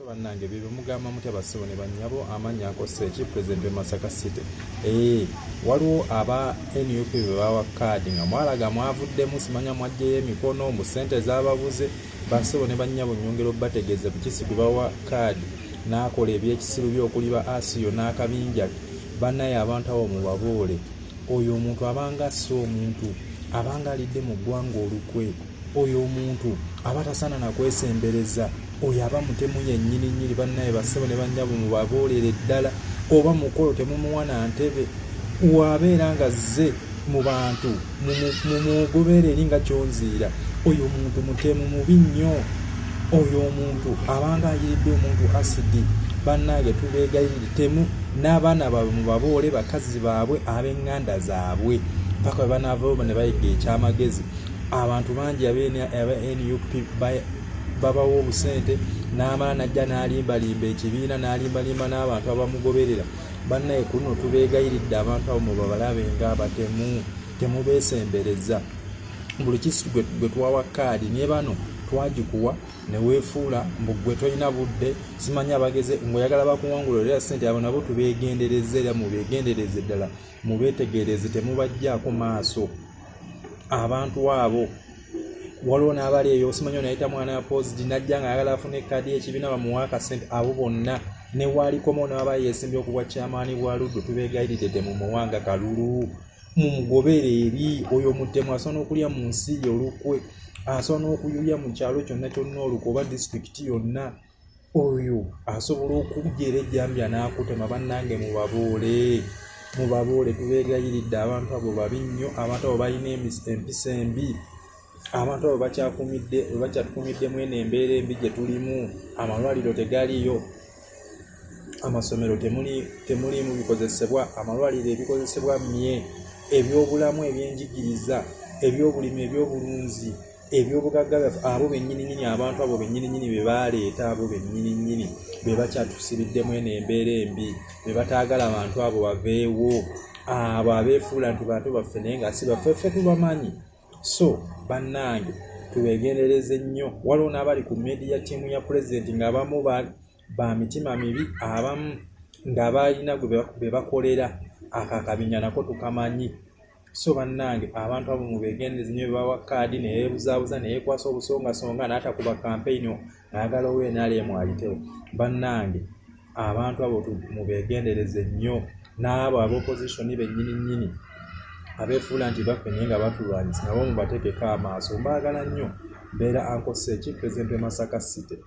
Bannange bibyo mugamba mutya bassebo ne bannyabo amannya akosse eki President Masaka City. Waliwo aba NUP be bawa kaadi nga mwalaga mwavuddemu simanya mwajjeyo emikono mu ssente z'ababuze. Bassebo ne bannyabo nnyongera obbategeeza Bukisi gwe bawa kaadi n'akola ebyekisiru by'okuli ba Asiyo n'akabinja. Bannaye abantu abo mubabuule oyo omuntu abanga si omuntu abanga alidde mu ggwanga olukwe, oyo omuntu aba tasaana na kwesembereza, oyo aba mutemu yennyini nnyini. Bannaye bassebo ne bannyabo mubabuulire ddala, oba mukolo temumuwa na ntebe wabeera nga zze mu bantu mumugoberera eri nga kyonziira. Oyo omuntu mutemu mubi nnyo, oyo omuntu abanga ayiridde omuntu asidi. Bannange tubeegayirire temu n'abaana baabwe mubabuule, bakazi baabwe ab'eŋŋanda zaabwe paka bwe banaavaayo ne bayiga ekyamagezi. Abantu bangi aba NUP babawa obusente n'amala najja n'alimbalimba ekibiina n'alimbalimba n'abantu abamugoberera. Bannaye ku luno tubeegayiridde abantu abo mubabalabe ng'abatemu, temubeesembereza. Buli kisi gwe tuwawa kaadi ne bano twagikuwa ne weefuula mbu gwe tolina budde simanya bageze ng'oyagala bakuwangula era ssente abo nabo tubeegendereze era mubeegendereze ddala, mubeetegereze temubajjaako maaso abantu abo. Waliwo n'abali eyo simanya nayita mwana wa poziti najja nga ayagala afune kaadi y'ekibiina bamuwa akasente. Abo bonna ne walikomo n'aba yeesimbye okuwa kyamaani bwa Luddo tubeegayiridde temumuwanga kalulu, mumugobere eri. Oyo mutemu asobola okulya mu nsi ye olukwe, asobola okuyulya mu kyalo kyonna kyonna olukwe oba disitulikiti yonna. Oyo asobola okujja era ejjambya n'akutema. Bannange mubabuule tubeegayiridde abantu abo babi nnyo. Abantu abo balina empisa embi, abantu abo bakyatukumidde mu eno embeera embi gye tulimu. Amalwaliro tegaliyo, amasomero temulimu bikozesebwa, amalwaliro ebikozesebwa mmye, ebyobulamu ebyenjigiriza, ebyobulimi, ebyobulunzi, ebyobugagga byaffe. Abo bennyini abantu abo bennyini be baleeta, abo bennyini be bakyatusibiddemu eno embeera embi, be bataagala abantu abo baveewo, abo abeefuula nti bantu baffe naye nga si baffe, ffe tubamanyi. So bannange tubeegendereze nnyo. Waliwo n'abali ku media ttiimu ya pulezidenti ng'abamu ba mitima mibi, abamu nga balina be bakolera akakabinya nako tukamanyi. So bannange abantu abo mubeegendereze nnyo, bebawa kaadi ne yeebuzaabuza ne yeekwasa obusongasonga n'atakuba kampeyini n'ayagala NRM ayitewo. Bannange abantu abo mubeegendereze nnyo, n'abo ab'opposition bennyini abeefuula nti baffe naye nga batulwanyisa nabo mubateekeko amaaso. Mbaagala nnyo. Mbeera Uncle Seeki, President Masaka City.